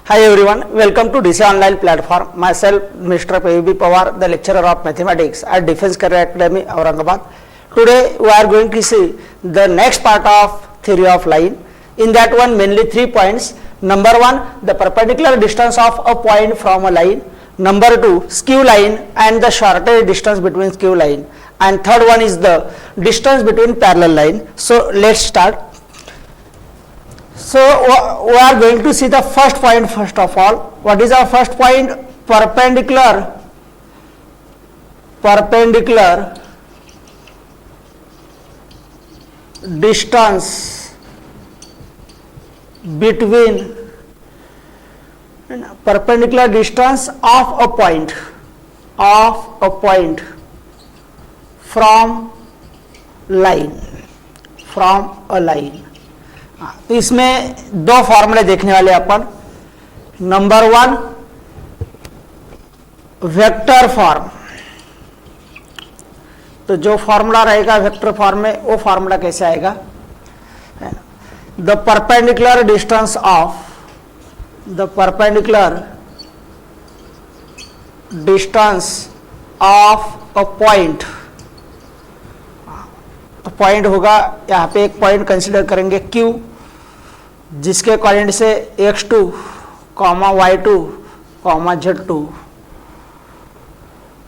Hi everyone, welcome to DC Online platform. Myself, Mr. P.B. Pawar, the lecturer of mathematics at Defense Career Academy, Aurangabad. Today we are going to see the next part of theory of line. In that one, mainly 3 points. Number 1, the perpendicular distance of a point from a line. Number 2, skew line and the shortest distance between skew line. And third one is the distance between parallel line. So let's start. So we are going to see the first point first of all. What is our first point? Perpendicular distance between perpendicular distance of a point from a line. तो इसमें दो फॉर्मूले देखने वाले अपन. Number 1 vector form. तो जो formula रहेगा vector form में वो फॉर्मूला कैसे आएगा? The perpendicular distance of a point. तो पॉइंट होगा यहाँ पे एक पॉइंट कंसीडर करेंगे Q, जिसके कोऑर्डिनेट से x2, y2, z2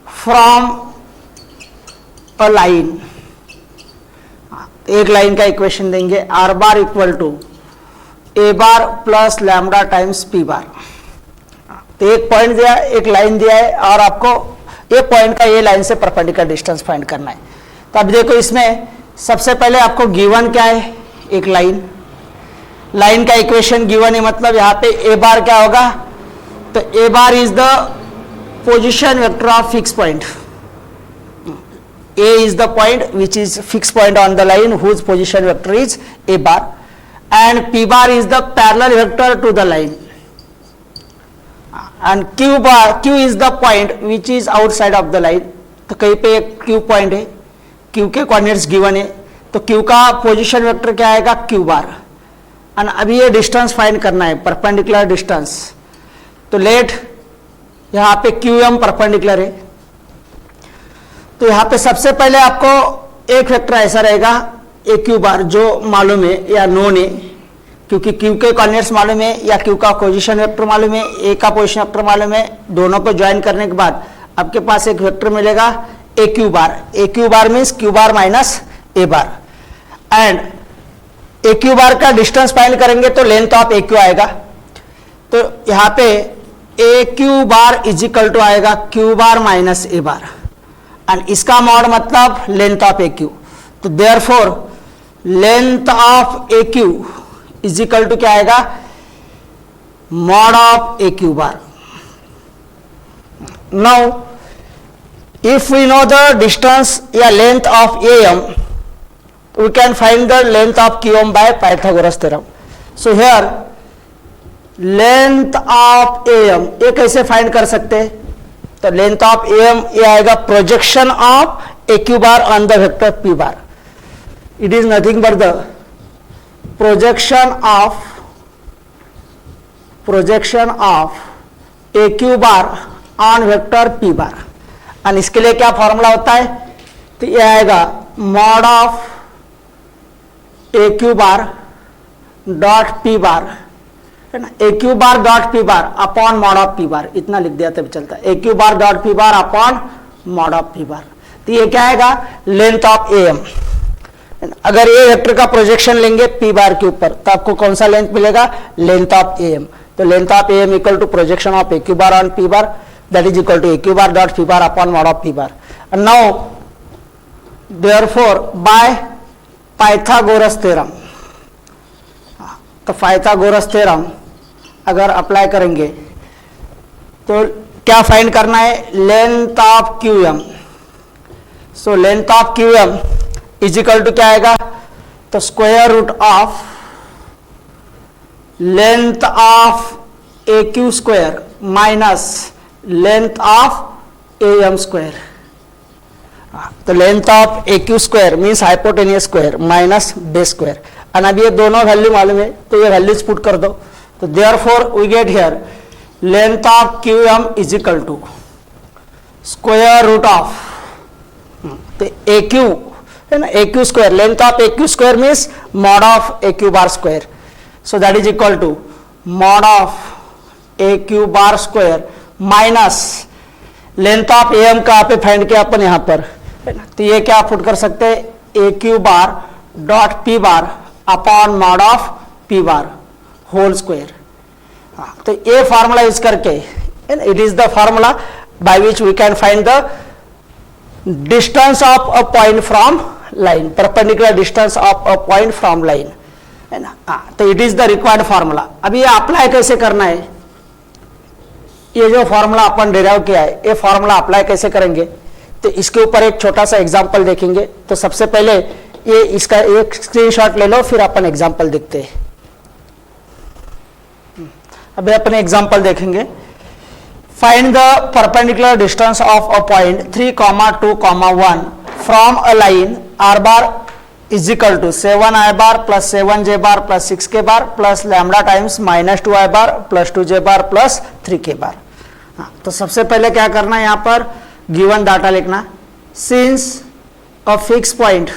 from a line. एक लाइन का इक्वेशन देंगे r bar equal to a bar plus lambda times p bar. तो एक पॉइंट दिया, एक लाइन दिया है और आपको ये पॉइंट का ये लाइन से परपेंडिकुलर डिस्टेंस फाइंड करना है. तो अब देखो इसमें सबसे पहले आपको गिवन क्या है? एक लाइन का इक्वेशन गिवन है, मतलब यहाँ पे ए बार क्या होगा? तो A bar is the position vector of fix point. A is the point which is fix point on the line whose position vector is A bar, and P bar is the parallel vector to the line, and Q is the point which is outside of the line. तो कहीं पे एक Q point है, Q के coordinates given है, तो Q का position vector क्या आएगा? क्यू बार. और अभी ये डिस्टेंस फाइंड करना है, परपेंडिकुलर डिस्टेंस. तो लेट यहाँ पे क्यू एम परपेंडिकुलर है. तो यहाँ पे सबसे पहले आपको एक वेक्टर ऐसा रहेगा ए क्यू बार, जो मालूम है या नोन है, क्योंकि क्यू के कोऑर्डिनेट्स मालूम है या क्यू का पोजीशन वेक्टर मालूम है, ए का पोजीशन वेक्टर मालूम है. दोनों को ज्वाइन करने के बाद आपके पास एक वेक्टर मिलेगा A Q bar. A Q bar means Q bar minus A bar, and A Q bar का डिस्टेंस फाइंड करेंगे तो लेंथ ऑफ ए क्यू आएगा. तो यहाँ पे A Q bar is equal to आएगा Q bar minus A bar, and इसका mod मतलब लेंथ ऑफ ए क्यू. तो therefore length of A Q is equal to क्या आएगा? Mod of A Q bar. Now if we know the distance या length of AM, we can find the length of QM by Pythagoras theorem. So here length of AM ये कैसे find कर सकते हैं? तो length of AM ये आएगा projection of A Q bar on the vector P bar. It is nothing but the projection of A Q bar on vector P bar. और इसके लिए क्या फॉर्मूला होता है? तो ये आएगा mod of A Q bar dot P bar, है ना. A Q bar dot P bar upon mod of P bar, इतना लिख दिया तब चलता है. A Q bar dot P bar upon mod of P bar. तो ये क्या आएगा? Length of A M. अगर ए वेक्टर का प्रोजेक्शन लेंगे पी बार के ऊपर तो आपको कौन सा लेंथ मिलेगा? Length of A M. तो length of A M equal to projection of A Q bar on P bar, that is equal to a q bar dot p bar upon mod of p bar. And now therefore by Pythagoras theorem, तो Pythagoras theorem अगर apply करेंगे तो क्या find करना है? Length of Q M. So length of Q M is equal to क्या आएगा? तो square root of length of A Q square minus length of A M square. तो length of A Q square means hypotenuse square minus base square. और अब ये दोनों value मालूम है तो ये वैल्यूज पुट कर दो. तो तो therefore we get here length of Q M is equal to square root of, तो ए क्यू है ना, A Q square, length of A Q square means mod of A Q bar square, so that is equal to mod of A Q bar square minus length of A M का पे find किया अपन यहां पर है ना, तो ये क्या पुट कर सकते हैं A Q bar dot P bar upon mod of P bar whole square. तो ये फार्मूला यूज करके it is the formula by which we can find the distance of a point from line, perpendicular distance of a point from line है ना। तो it is the required formula. अभी ये apply कैसे करना है, ये जो फॉर्मूला अपन डिराइव किया है ये फॉर्मूला अप्लाई कैसे करेंगे, तो इसके ऊपर एक छोटा सा एग्जांपल देखेंगे। तो सबसे पहले ये इसका एक स्क्रीनशॉट ले लो, फिर अपन एग्जांपल देखते हैं। अभी अपन एग्जांपल देखेंगे। Find the perpendicular distance of a point 3, 2, 1 from a line R bar is equal to 7i bar plus 7j bar plus 6k bar plus lambda times -2i bar plus 2j bar plus 3k bar. तो सबसे पहले क्या करना है, यहां पर given data लिखना, since a fix point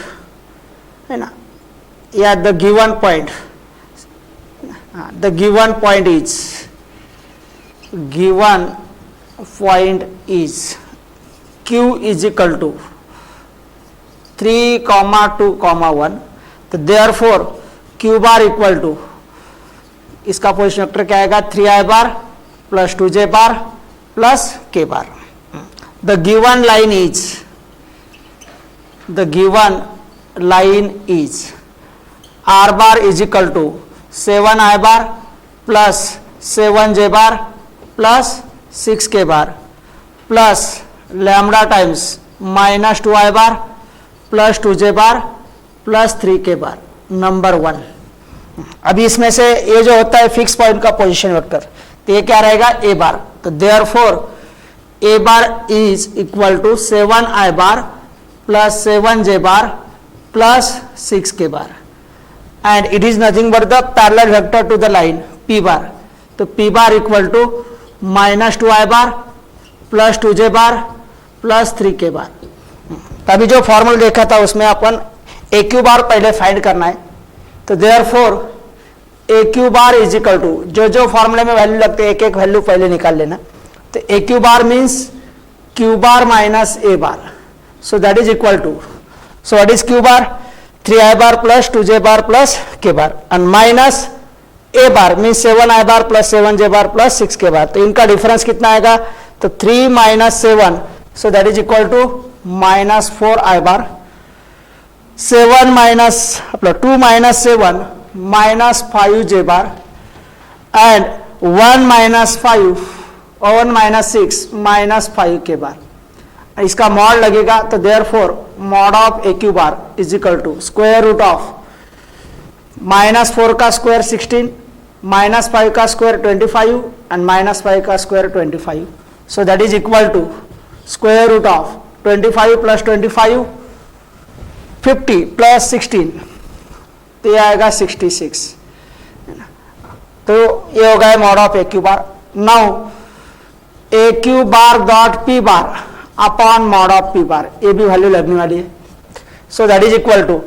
है ना, या the given point, the given point is q is equal to 3, 2, 1, तो therefore q bar equal to, इसका पोजीशन वेक्टर क्या आएगा 3i bar plus 2j bar plus k bar. The given line is r bar is equal to 7i bar plus 7j bar plus 6k bar plus lambda times -2i bar plus 2j bar plus 3k bar, number 1। अभी इसमें से ये जो होता है fix point का position vector, तो ये क्या रहेगा a बार, तो therefore a bar is equal to 7i bar plus 7j bar plus 6k bar, and it is nothing but the parallel vector to the line p bar, तो p bar equal to -2i bar plus 2j bar plus 3k bar. अभी जो formula देखा था उसमें अपन ए Q बार पहले find करना है, तो therefore A Q bar is equal to, जो फॉर्मूले में वैल्यू लगते हैं एक एक वैल्यू पहले निकाल लेना, तो A Q bar means Q bar minus A bar, so that is equal to, so what is Q bar 3i bar plus 2j bar plus k bar, and minus A bar means 7i bar plus 7j bar plus 6k bar, तो इनका difference कितना आएगा, तो 3 - 7, so that is equal to -4i bar, 7 minus 2 - 7 -5j bar, and 1 - 5 और 1 - 6 -5k बार। इसका mod लगेगा, तो therefore mod of A Q bar is equal to square root of -4 का स्क्वायर 16, -5 का स्क्वायर 25 एंड -5 का square 25, so that is equal to square root of 25 plus 25 50 plus 16, तो ये आएगा 66। तो ये हो गया mod of A Q bar. Now A Q bar dot P bar upon mod of P bar, ये भी वैल्यू लगने वाली है, so that is equal to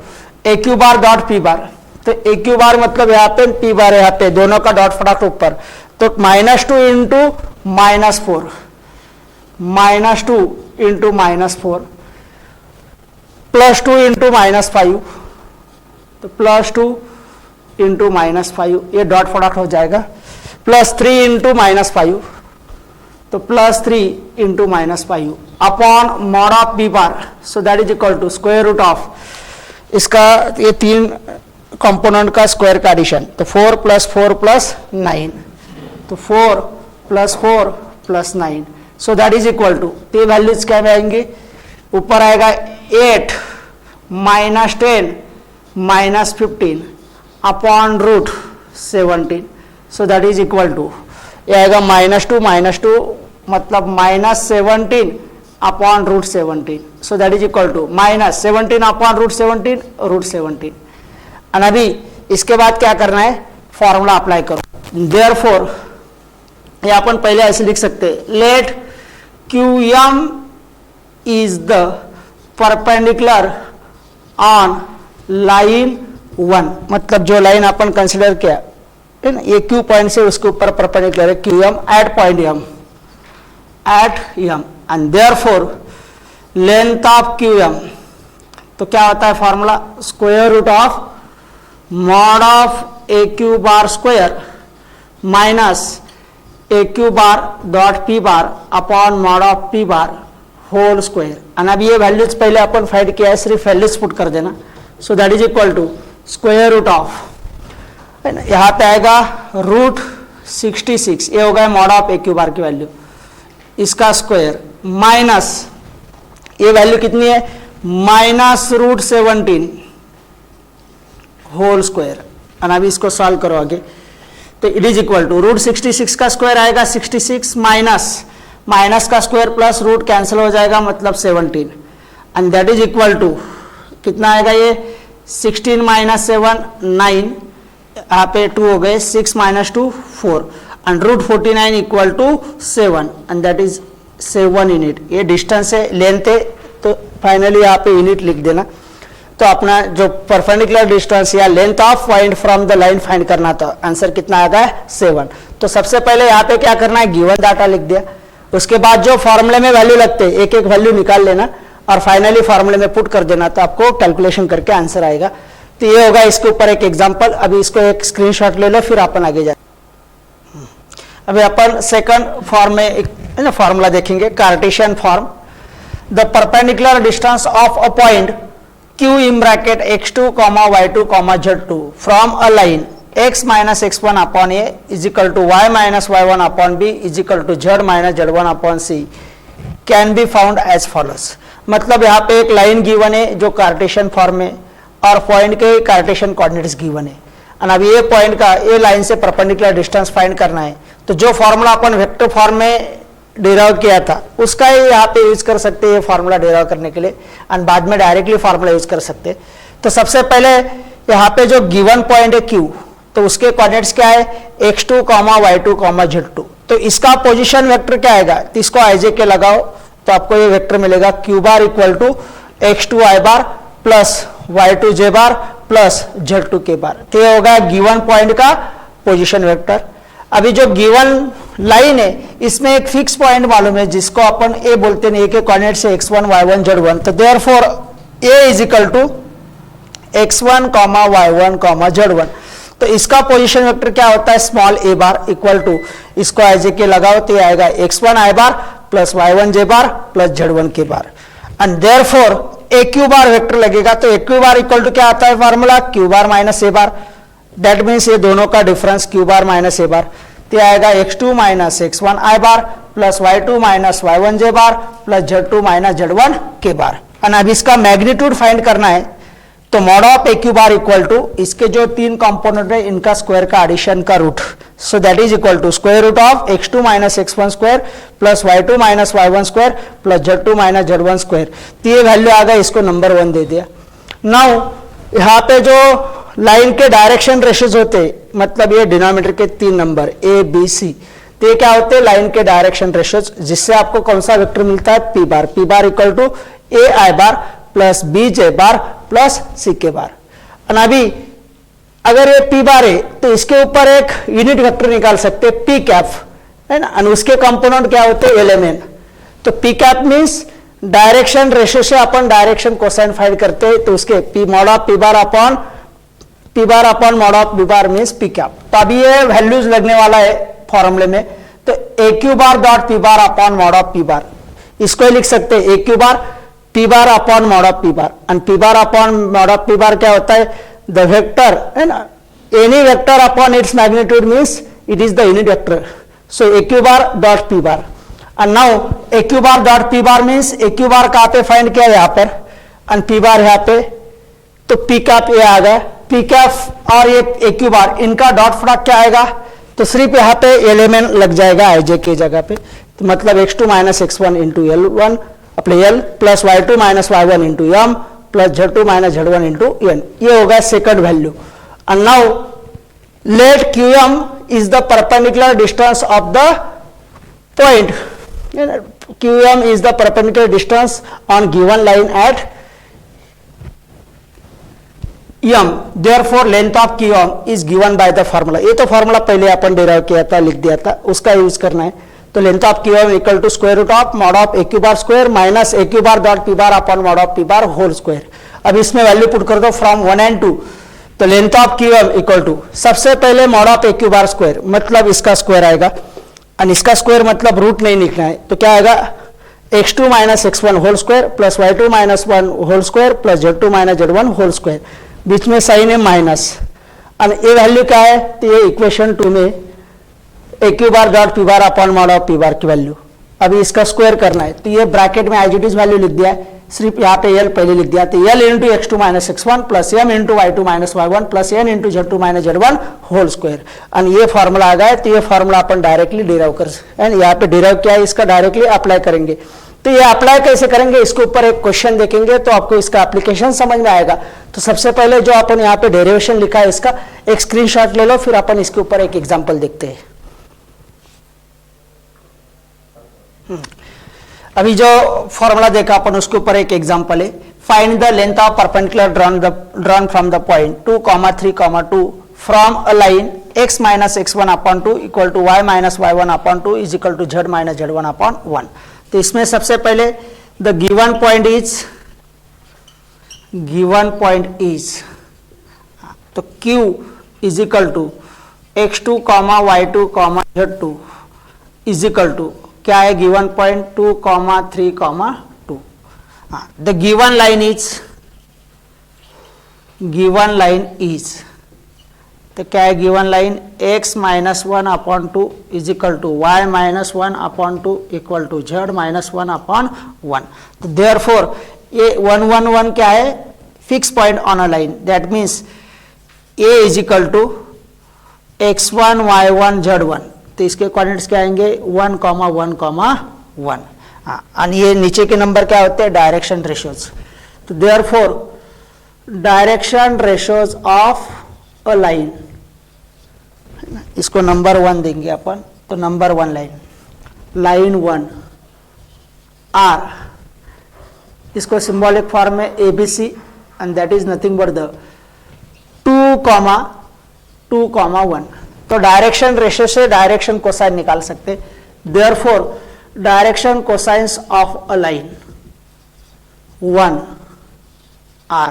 A Q bar dot P bar, तो ए क्यू बार मतलब यहाँ पे P बार यहाँ पे, दोनों का डॉट प्रोडक्ट ऊपर, तो -2 इंटू -4 -2 इंटू -4 प्लस 2 इंटू -5, तो +2 इंटू -5, ये डॉट प्रोडक्ट हो जाएगा, प्लस 3 इंटू -5, तो +3 into -5 upon mod of B bar, so that is equal to square root of, इसका ये 3 कंपोनेंट का स्क्वायर का एडिशन, तो 4 + 4 + 9, तो 4 + 4 + 9, so that is equal to, ये वैल्यूज क्या में आएंगे, ऊपर आएगा 8 - 10 - 15 upon √17, so that is equal to, ये आएगा -2 मतलब -17 upon √17, so that is equal to -17 upon √17 √17। और अभी इसके बाद क्या करना है, फॉर्मूला अप्लाई करो। देयरफॉर ये अपन पहले ऐसे लिख सकते हैं, let QM is the perpendicular on line 1, मतलब जो लाइन अपन कंसिडर किया है ना, ये Q पॉइंट से उसके ऊपर परपेंडिकुलर है QM at point M and therefore length of QM, तो क्या होता है formula, square root of mod of AQ bar square minus AQ bar dot P bar upon mod of P bar whole square. And अब ये values पहले अपन find किया है, सिर्फ वैल्यूज पुट कर देना, so that is equal to square root of, है ना, यहाँ पे आएगा रूट 66, ये होगा मॉड ऑफ AQ बार की वैल्यू, इसका स्क्वायर माइनस ये वैल्यू कितनी है, माइनस रूट 17 होल स्क्वायर। और अभी इसको सॉल्व करो आगे, तो it is equal to root 66 का स्क्वायर आएगा 66 माइनस का स्क्वायर प्लस रूट कैंसिल हो जाएगा, मतलब 17, and that is equal to कितना आएगा, ये 16 माइनस 7 9, यहाँ पे 2 हो गए, 6 minus 2 4, and root 49 equal to 7, and that is 7 unit. ये डिस्टेंस है, लेंथ है, तो फाइनली यहाँ पे यूनिट लिख देना। तो अपना जो परपेंडिकुलर डिस्टेंस या length of point from the line find करना था, आंसर कितना आ गया 7। तो सबसे पहले यहाँ पे क्या करना है, गिवन डाटा लिख दिया, उसके बाद जो फॉर्मूले में वैल्यू लगते हैं एक एक वैल्यू निकाल लेना और फाइनली फॉर्मूले में पुट कर देना, तो आपको कैलकुलेशन करके आंसर आएगा। तो ये होगा इसके ऊपर एक एग्जांपल, अभी इसको एक स्क्रीनशॉट ले लो, फिर अपन आगे जाए। अभी अपन सेकंड फॉर्म में एक फॉर्मूला देखेंगे, Cartesian form. The perpendicular distance of a point Q in bracket x2, y2, z2 from a line x minus x1 upon a is equal to y minus y1 upon b is equal to z minus z1 upon c can be found as follows। मतलब यहाँ पे एक line given है जो Cartesian form में, और point के Cartesian coordinates given है, और अब ये पॉइंट का ये लाइन से परपेंडिकुलर डिस्टेंस फाइंड करना है। तो जो फॉर्मूला अपन वेक्टर फॉर्म में डिराइव किया था उसका ही यहाँ पे यूज कर सकते हैं, ये फार्मूला डिराइव करने के लिए, एंड बाद में डायरेक्टली फार्मूला यूज कर सकते हैं। तो सबसे पहले यहाँ पे जो गिवन पॉइंट है Q, तो उसके कोऑर्डिनेट्स क्या है, x2, y2, z2। तो इसका पोजीशन वेक्टर क्या आएगा, तो इसको IJ के लगाओ, तो आपको ये वेक्टर मिलेगा Q bar equal to x2 I bar plus y2 J bar plus z2 K bar. तो ये होगा गिवन पॉइंट का पोजीशन वेक्टर। अभी जो गिवन लाइन है इसमें एक फिक्स पॉइंट मालूम है जिसको अपन ए बोलते हैं, ए के कोऑर्डिनेट से x1 y1 z1, तो therefore a is equal to x1, y1, z1। तो इसका पोजीशन वेक्टर क्या होता है, small a bar equal to, इसको IJ के लगाओ तो ये आएगा x1 I bar plus y1 J bar plus z1 K bar, and therefore AQ bar vector लगेगा। तो AQ बार इक्वल टू क्या आता है formula, Q bar minus A bar, that means ये दोनों का difference Q bar minus A bar, तो आएगा x2 minus x1 I bar plus y2 minus y1 J bar plus z2 minus z1 K bar. और अब इसका magnitude find करना है, तो mod of AQ bar equal to इसके जो तीन कंपोनेंट है इनका स्क्वायर का एडिशन का root, so that is equal to square root of x2 minus x1 square plus y2 minus y1 square plus z2 minus z1 square. तो ये value आ गया, इसको नंबर 1 दे दिया। नाउ यहाँ पे जो लाइन के डायरेक्शन रेशियोज होते, मतलब ये डिनोमिनेटर के 3 नंबर A B C, तो ये क्या होते हैं, लाइन के डायरेक्शन रेशियोज, जिससे आपको कौन सा वेक्टर मिलता है, P bar equal to A I bar plus B J bar plus C K bar. और अभी अगर ये P बार है तो इसके ऊपर एक यूनिट वेक्टर निकाल सकते हैं P कैप, है ना, और उसके कंपोनेंट क्या होते हैं, LMN। तो P cap means direction ratio से अपन डायरेक्शन कोसाइन फाइंड करते हैं, तो उसके P mod of P bar upon mod of B bar means P cap. तो अभी ये वैल्यूज लगने वाला है फॉर्मूले में, तो AQ bar dot P bar upon mod of P बार, इसको लिख सकते हैं AQ bar P bar upon mod of P bar, and P bar upon mod of P बार क्या होता है, द वेक्टर, है ना, any vector upon its magnitude means it is the unit vector, so AQ bar dot P bar. And now AQ bar dot P bar means AQ बार कहाँ पे find किया, यहाँ पर, एंड P बार यहाँ पे, तो P कैप ये आ गया, P कैप और ये AQ बार इनका डॉट प्रोडक्ट क्या आएगा, तो सिर्फ यहाँ पे एलिमेंट लग जाएगा IJ के जगह पे, तो मतलब x2 minus x1 into L1 अपने L plus y2 minus y1 into M plus z2 minus z1 into N, ये होगा second value. And now let QM is the perpendicular distance of the point. QM is the perpendicular distance on given line at M. Therefore length of QM is given by the formula. ये तो formula पहले अपन derive किया था, लिख दिया था, उसका use करना है. तो length of QM equal to square root of mod of A Q bar square minus A Q bar dot P bar upon mod of P bar whole square. अब इसमें वैल्यू पुट कर दो from 1 and 2. तो length of QM equal to सबसे पहले mod of A Q bar square मतलब इसका square आएगा, और इसका स्क्वायर मतलब रूट नहीं लिखना है. तो क्या आएगा x2 minus x1 whole square plus y2 minus 1 whole square plus z2 minus z1 whole square. बीच में साइन है माइनस, और ये वैल्यू क्या है, तो ये इक्वेशन 2 में A Q bar dot P bar upon mod of P bar की वैल्यू. अभी इसका स्क्वायर करना है, तो ये ब्रैकेट में एज इट इज वैल्यू लिख दिया है, सिर्फ यहाँ पे एल पहले लिख दिया. तो L into X two minus X one plus M into Y two minus Y one plus N into Z two minus Z one whole square. और ये फॉर्मूला आ गया, तो ये फॉर्मूला अपन डायरेक्टली डिराइव कर एंड यहाँ पे डिराइव किया है, इसका डायरेक्टली अप्लाई करेंगे. तो ये अप्लाई कैसे करेंगे, इसके ऊपर एक क्वेश्चन देखेंगे तो आपको इसका एप्लीकेशन समझ में आएगा. तो सबसे पहले जो अपन यहाँ पे डेरिवेशन लिखा है इसका एक स्क्रीनशॉट ले लो, फिर अपन इसके ऊपर एक एग्जांपल देखते हैं. अभी जो फॉर्मूला देखा अपन उसके ऊपर एक एग्जांपल है. Find the length of perpendicular drawn from the point 2, 3, 2 from a line x minus x1 upon 2 equal to y minus y1 upon 2 is equal to z minus z1 upon 1. तो इसमें सबसे पहले the given point is तो q is equal to x2 y2 z2 is equal to क्या है given point 2, 3, 2. The given line is तो क्या है given line x minus 1 upon 2 is equal to y minus 1 upon 2 equal to z minus 1 upon 1. तो therefore ये 1, 1, 1 क्या है fix point on a line. That means a is equal to x1 y1 z1. तो इसके coordinates क्या आएंगे 1, 1, 1. और ये नीचे के नंबर क्या होते हैं डायरेक्शन रेशियोज. तो therefore direction ratios of a line, इसको नंबर 1 देंगे अपन. तो नंबर 1 लाइन 1 आर, इसको सिंबॉलिक फॉर्म में ABC and that is nothing but the 2, 1. तो डायरेक्शन रेशियो से डायरेक्शन कोसाइन निकाल सकते. Therefore direction cosines of a line 1 are,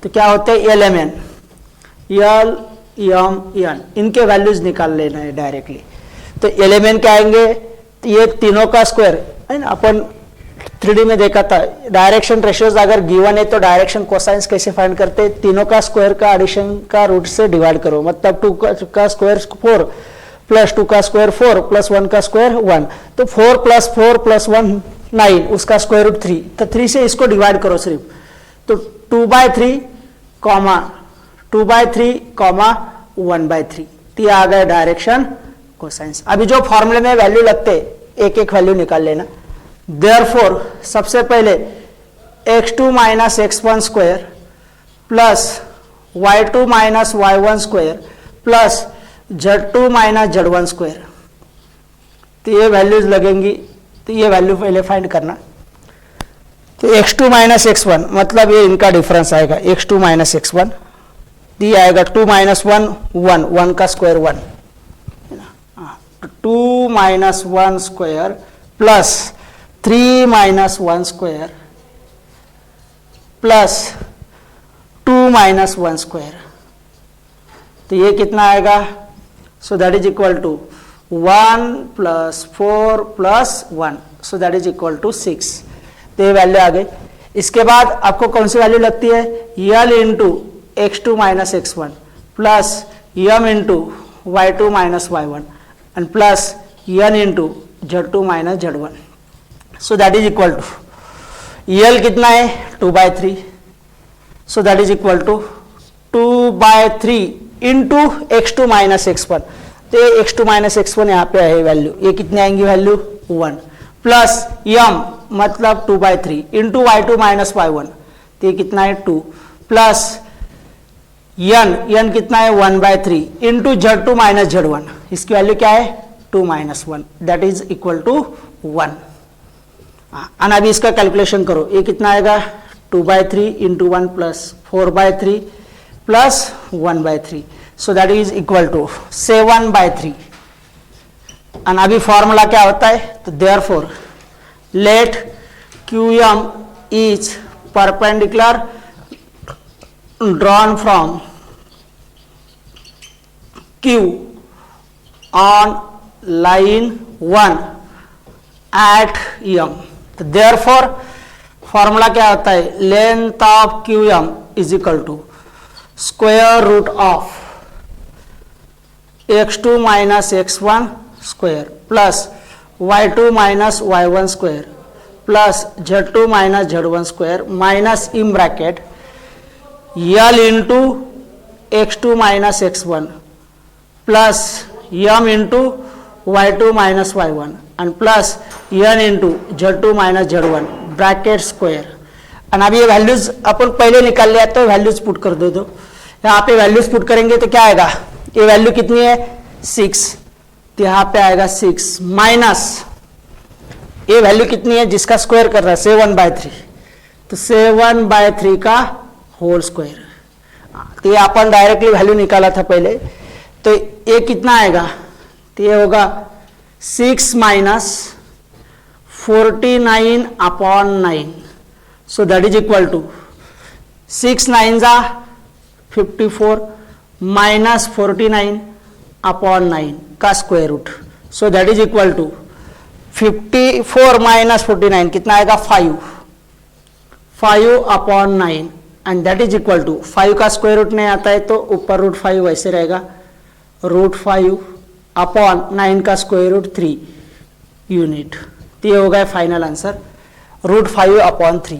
तो क्या होते हैं LMN, L, M, N, इनके वैल्यूज निकाल लेना है डायरेक्टली. तो LMN क्या आएंगे, तो ये तीनों का स्क्वायर है ना, अपन 3D में देखा था. डायरेक्शन रेशियोज अगर गिवन है तो डायरेक्शन कोसाइंस कैसे फाइंड करते हैं, तीनों का स्क्वायर का एडिशन का रूट से डिवाइड करो. मतलब 2 का स्क्वायर 4 प्लस 2 का स्क्वायर 4 प्लस 1 का स्क्वायर 1. तो 4 प्लस 4 प्लस 1 9, उसका स्क्वायर रूट 3. तो 3 से इसको डिवाइड करो सिर्फ. तो 2/3 1/3 तो आ गया डायरेक्शन कोसाइंस. अभी जो फॉर्मूले में वैल्यू लगते एक एक वैल्यू निकाल लेना. देयरफॉर सबसे पहले x2 minus x1 square plus y2 minus y1 square plus z2 minus z1 square. तो ये वैल्यूज लगेंगी. तो ये वैल्यू पहले फाइंड करना. तो x2 माइनस x1 मतलब ये इनका डिफरेंस आएगा x2 माइनस x1. ये आएगा 2 माइनस 1 1 का square 1. 2 minus 1 square plus 3 minus 1 square plus 2 minus 1 square. तो ये कितना आएगा, so that is equal to 1 plus 4 plus 1, so that is equal to 6. तो ये वैल्यू आ गई. इसके बाद आपको कौन सी वैल्यू लगती है, L into x2 minus x1 plus M into y2 minus y1 and plus N into z2 minus z1. So that is equal to L कितना है 2/3. So that is equal to 2/3 into x2 minus x1. तो ये x2 minus x1 यहाँ पे है value. ये कितने आएंगी वैल्यू 1 प्लस M मतलब 2/3 इंटू y2 माइनस y1. तो ये कितना है 2 प्लस n कितना है 1/3 इंटू Z2 माइनस Z1, इसकी वैल्यू क्या है 2 - 1, दैट इज इक्वल टू 1। और अभी इसका कैलकुलेशन करो, ये कितना आएगा 2/3 into 1 plus 4/3 plus 1/3, so that is equal to 7/3। और अभी फॉर्मूला क्या होता है, तो therefore let QM is perpendicular drawn from Q on line 1 at M। तो therefore फॉर्मूला क्या होता है, length of QM is equal to square root of x2 minus x1 square plus y2 minus y1 square plus z2 minus z1 square minus in bracket L into x2 minus x1 plus m into y2 minus y1 and plus n into z2 minus z1 bracket square. और अभी ये values अपन पहले निकाल लिया, तो values put कर दो। यहाँ पे वैल्यूज पुट करेंगे तो क्या आएगा, ये वैल्यू कितनी है 6, तो यहाँ पे आएगा 6 माइनस ये वैल्यू कितनी है जिसका स्क्वायर कर रहा है 7/3, तो 7/3 का होल स्क्वायर। तो ये अपन डायरेक्टली वैल्यू निकाला था पहले, तो ये कितना आएगा, तो ये होगा 6 minus 49/9, so that is equal to 6 9 जा 54 माइनस 49/9 का square root, so that is equal to 54 minus 49 कितना आएगा 5/9 and that is equal to 5 का स्क्वायर रूट नहीं आता है तो ऊपर √5 वैसे रहेगा, √5/9 का स्क्वायर रूट 3 यूनिट। तो ये हो गया फाइनल आंसर √5/3।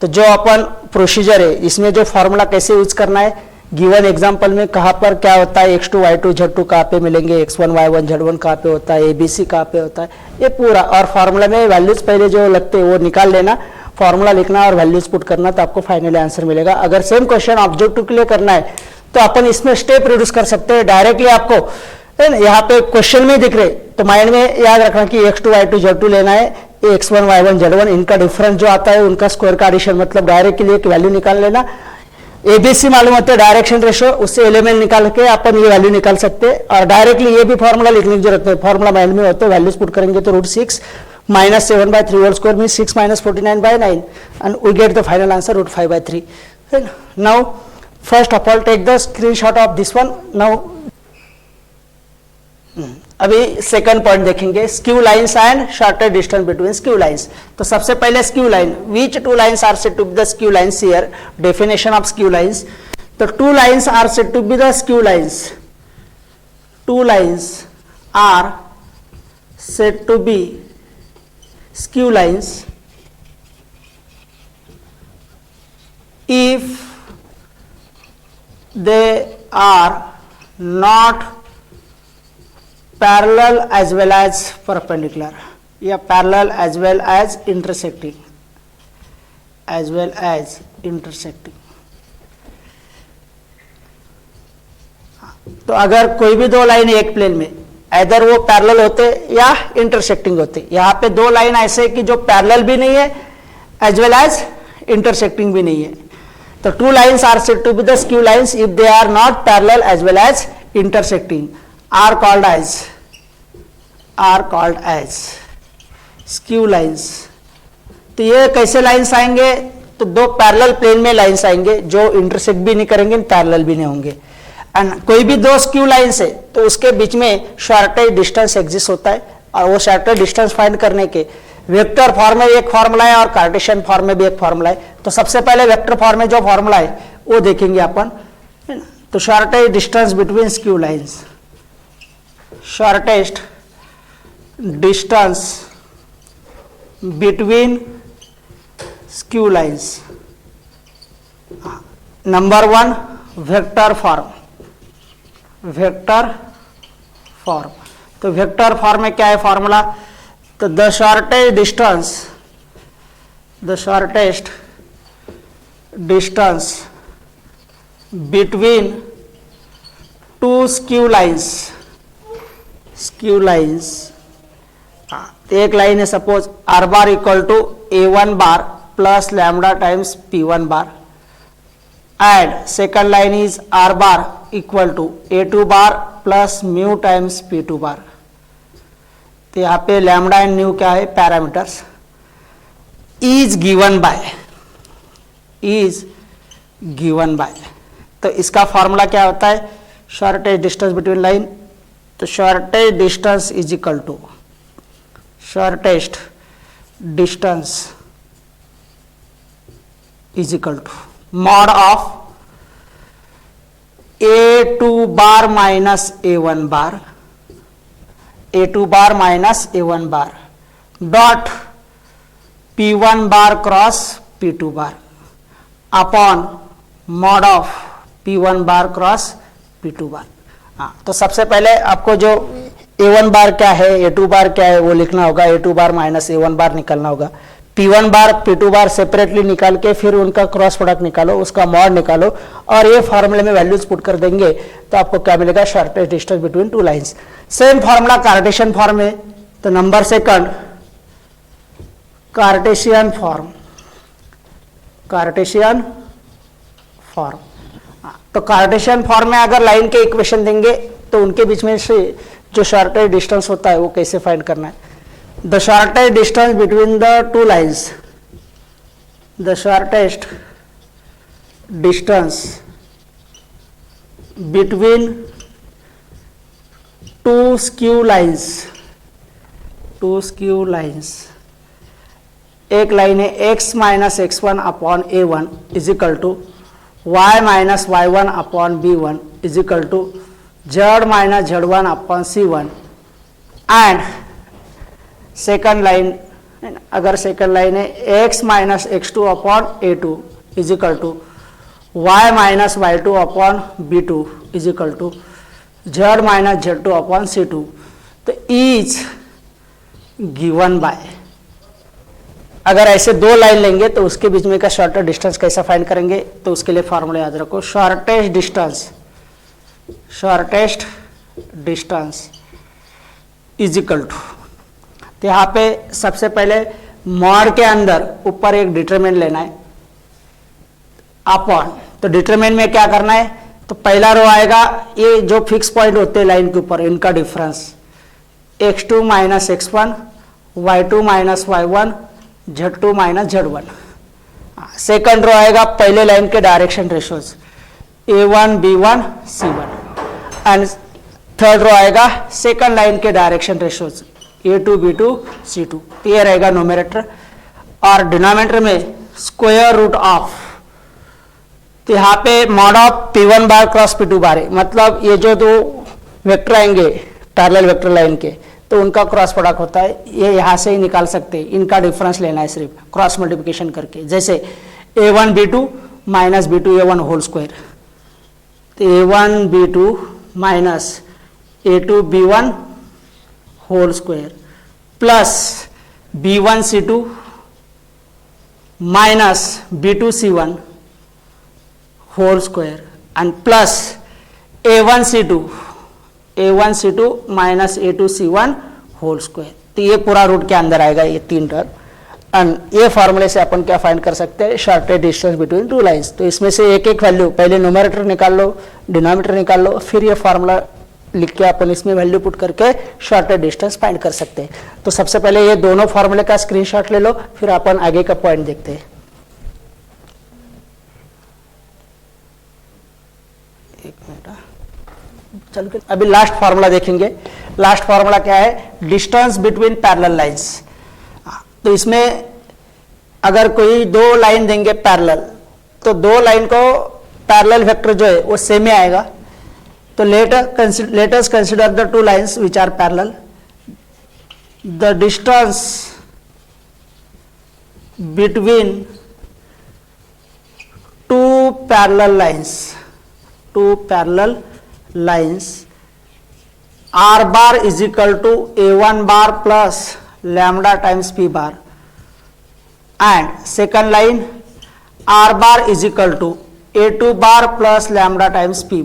तो जो अपन प्रोसीजर है इसमें जो फॉर्मूला कैसे यूज करना है, गिवन एग्जांपल में कहाँ पर क्या होता है x2 y2 z2 कहाँ पे मिलेंगे, x1 y1 z1 कहाँ पे होता है, ABC कहाँ पे होता है, ये पूरा और फॉर्मूला में वैल्यूज पहले जो लगते हैं वो निकाल लेना, फॉर्मूला लिखना और वैल्यूज पुट करना, तो आपको फाइनली आंसर मिलेगा। अगर सेम क्वेश्चन ऑब्जेक्टिव के लिए करना है तो अपन इसमें स्टेप रिड्यूस कर सकते हैं डायरेक्टली। आपको यहाँ पे क्वेश्चन में दिख रहे तो माइंड में याद रखना कि x2 y2 z2 लेना है, x1 y1 z1 इनका डिफरेंस जो आता है उनका स्क्वायर का एडिशन, मतलब डायरेक्ट के लिए एक वैल्यू निकाल लेना। ABC मालूम होता है डायरेक्शन रेशियो, उससे एलिमेंट निकाल के अपन ये वैल्यू निकाल सकते हैं और डायरेक्टली ये भी फॉर्मूला लिखने की जरूरत नहीं, फॉर्मूला माइंड में होता है, वैल्यूज पुट करेंगे तो √6 minus 7/3 whole square means 6 minus 49/9 and we get the final answer √5/3. Now first of all take the screenshot of this one. Now अभी सेकंड पॉइंट देखेंगे, skew lines and shortest distance between skew lines. तो सबसे पहले skew line, which two lines are said to be the skew lines here, definition of skew lines. तो two lines are said to be the skew lines, two lines are said to be skew lines if they are not parallel as well as perpendicular, या parallel as well as intersecting, as well as intersecting। तो अगर कोई भी दो line एक plane में इधर वो पैरेलल होते या इंटरसेक्टिंग होते, यहाँ पे दो लाइन ऐसे कि जो पैरेलल भी नहीं है एज वेल एज इंटरसेक्टिंग भी नहीं है। तो two lines are said to be the skew lines if they are not parallel as well as intersecting, are called as skew lines. तो ये कैसे लाइन्स आएंगे, तो दो पैरेलल प्लेन में लाइन्स आएंगे जो इंटरसेक्ट भी नहीं करेंगे, पैरेलल भी नहीं होंगे। एंड कोई भी दो स्क्यू लाइन्स है तो उसके बीच में शॉर्टेज डिस्टेंस एग्जिस्ट होता है, और वो शॉर्टेज डिस्टेंस फाइंड करने के वेक्टर फॉर्म में एक फॉर्मूला है और कार्टेशियन फॉर्म में भी एक फॉर्मूला है। तो सबसे पहले वेक्टर फॉर्म में जो फॉर्मूला है वो देखेंगे अपन, है ना। तो shortage distance between skew lines, shortest distance between skew lines, number 1 vector form, vector form. तो वेक्टर फॉर्म में क्या है फॉर्मूला, तो the shortest distance between two skew lines, एक लाइन है suppose r bar equal to A1 bar plus lambda times P1 bar, and second line is r bar equal to A2 bar plus mu times P2 bar. तो यहाँ पे lambda and new क्या है, parameters. Is given by, तो इसका formula क्या होता है, शॉर्टेज डिस्टेंस बिटवीन लाइन। तो shortage distance is equal to mod of A2 bar minus A1 bar, A2 bar minus A1 bar dot P1 bar cross P2 bar upon mod of P1 bar cross P2 bar. हाँ, तो सबसे पहले आपको जो A1 बार क्या है, A2 बार क्या है वो लिखना होगा। A2 बार माइनस A1 बार निकालना होगा। P1 बार P2 बार सेपरेटली निकाल के फिर उनका क्रॉस प्रोडक्ट निकालो, उसका मॉड निकालो और ये फॉर्मूले में वैल्यूज पुट कर देंगे तो आपको क्या मिलेगा, shortage distance between two lines. Same formula Cartesian form में, तो नंबर सेकंड कार्टेशियन फॉर्म। तो कार्टेशियन फॉर्म में अगर लाइन के इक्वेशन देंगे तो उनके बीच में से जो शॉर्टेज डिस्टेंस होता है वो कैसे फाइंड करना है। The shortage distance between the two lines, the shortest distance between two skew lines, एक लाइन है x minus x1 upon A1 is equal to y minus y1 upon B1 is equal to z minus z1 upon C1, and second line, अगर second line है x minus x2 upon A2 is equal to y minus y2 upon B2 is equal to z minus z2 upon C2। तो is given by, अगर ऐसे दो line लेंगे तो उसके बीच में का शॉर्टेज डिस्टेंस कैसा फाइंड करेंगे, तो उसके लिए फॉर्मूला याद रखो, shortage distance is equal to. तो यहाँ पे सबसे पहले मॉड के अंदर ऊपर एक डिटरमिनेंट लेना है अपॉन, तो डिटरमिनेंट में क्या करना है, तो पहला रो आएगा, ये जो फिक्स पॉइंट होते हैं लाइन के ऊपर इनका difference x2 minus x1, y2 minus y1, z2 minus z1। Second row आएगा पहले लाइन के direction ratios A1 B1 C1, and third row आएगा सेकंड लाइन के direction ratios A2 B2 C2। ये रहेगा न्यूमरेटर, और डिनोमिनेटर में स्क्वायर रूट ऑफ, तो यहाँ पे mod of P1 bar cross P2 बार है, मतलब ये जो दो वेक्टर आएंगे पैरेलल वेक्टर लाइन के तो उनका क्रॉस प्रोडक्ट होता है, ये यहाँ से ही निकाल सकते हैं, इनका डिफरेंस लेना है सिर्फ क्रॉस मल्टीप्लिकेशन करके, जैसे A1 B2 minus B2 A1 whole square, तो A1 B2 minus A2 B1 whole square plus B1 C2 minus B2 C1 whole square and plus A1 C2 minus A2 C1 whole square. तो ये पूरा root के अंदर आएगा, ये तीन term, and ये फॉर्मूले से अपन क्या फाइंड कर सकते हैं, shortage distance between two lines. तो इसमें से एक एक वैल्यू, पहले न्यूमरेटर निकाल लो, डिनोमिनेटर निकाल लो, फिर ये फार्मूला लिख के अपन इसमें वैल्यू पुट करके शॉर्टेज डिस्टेंस फाइंड कर सकते हैं। तो सबसे पहले ये दोनों फॉर्मूले का स्क्रीनशॉट ले लो, फिर अपन आगे का पॉइंट देखते हैं। एक मिनट, चल के अभी लास्ट फार्मूला देखेंगे। लास्ट फार्मूला क्या है, डिस्टेंस बिटवीन पैरेलल लाइंस। तो इसमें अगर कोई दो लाइन देंगे पैरेलल, तो दो लाइन को पैरेलल वेक्टर जो है वो सेम ही आएगा। तो let us consider the two lines which are parallel. The distance between two parallel lines R bar is equal to A1 bar plus lambda times P bar, and second line R bar is equal to A2 bar plus lambda times P,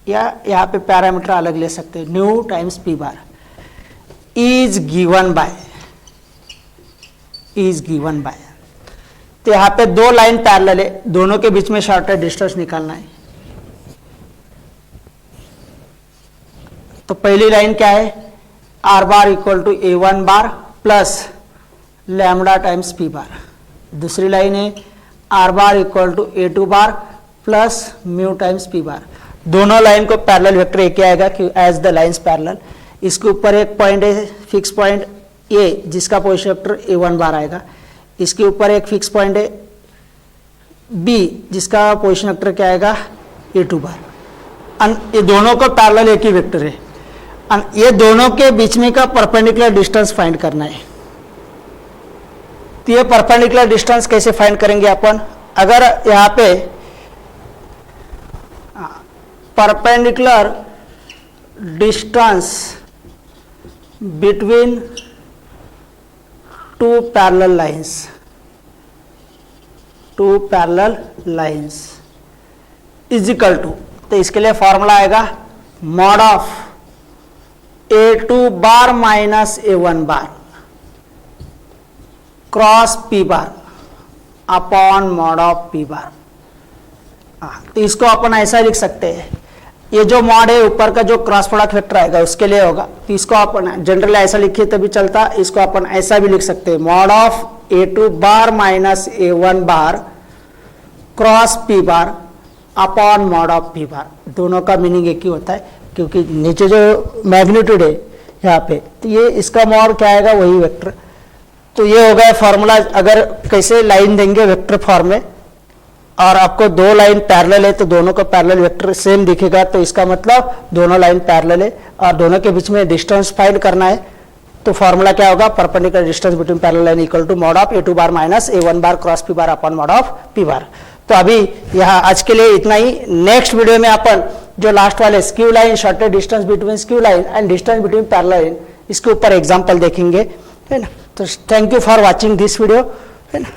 या यहाँ पे parameter अलग ले सकते हैं, new times p bar is given by, तो यहाँ पे दो लाइन पैरेलल है, दोनों के बीच में शॉर्टेस्ट डिस्टेंस निकालना है। तो पहली लाइन क्या है, r bar equal to A1 bar plus lambda times p bar. दूसरी लाइन है r bar equal to A2 bar plus mu times p bar. दोनों लाइन को पैरेलल वेक्टर एक ही आएगा कि एज द लाइंस पैरेलल। इसके ऊपर एक पॉइंट है, फिक्स पॉइंट ए, जिसका पोजीशन वेक्टर A1 बार आएगा। इसके ऊपर एक फिक्स पॉइंट है बी, जिसका पोजीशन वेक्टर क्या आएगा, A2 बार। ये दोनों को पैरेलल एक ही वेक्टर है। ये दोनों के बीच में का परपेंडिकुलर डिस्टेंस फाइंड करना है। तो ये परपेंडिकुलर डिस्टेंस कैसे फाइंड करेंगे अपन, अगर यहाँ पे perpendicular distance between two parallel lines is equal to, तो इसके लिए फॉर्मूला आएगा mod of A2 bar minus A1 bar cross P bar upon mod of P bar. तो इसको अपन ऐसा लिख सकते हैं, ये जो मॉड है ऊपर का जो क्रॉस प्रोडक्ट वेक्टर आएगा उसके लिए होगा। तो इसको अपन जनरली ऐसा लिखिए तभी चलता, इसको अपन ऐसा भी लिख सकते हैं, mod of A2 bar minus A1 bar cross P bar upon mod of P बार। दोनों का मीनिंग एक ही होता है, क्योंकि नीचे जो मैग्नीट्यूड है यहाँ पे, तो ये इसका मॉड क्या आएगा, वही वेक्टर। तो ये हो गया फॉर्मूला। अगर कैसे लाइन देंगे वेक्टर फॉर्म में, और आपको दो लाइन पैरेलल है तो दोनों का पैरेलल वेक्टर सेम दिखेगा, तो इसका मतलब दोनों लाइन पैरेलल है और दोनों के बीच में डिस्टेंस फाइंड करना है। तो फॉर्मूला क्या होगा, perpendicular distance between parallel line equal to mod of A2 bar minus A1 bar cross P bar upon mod of P bar. तो अभी यहाँ आज के लिए इतना ही। नेक्स्ट वीडियो में अपन जो लास्ट वाले skew line, shortest distance between skew line and distance between parallel line, इसके ऊपर एग्जांपल देखेंगे, है ना। तो thank you for watching this video, है ना।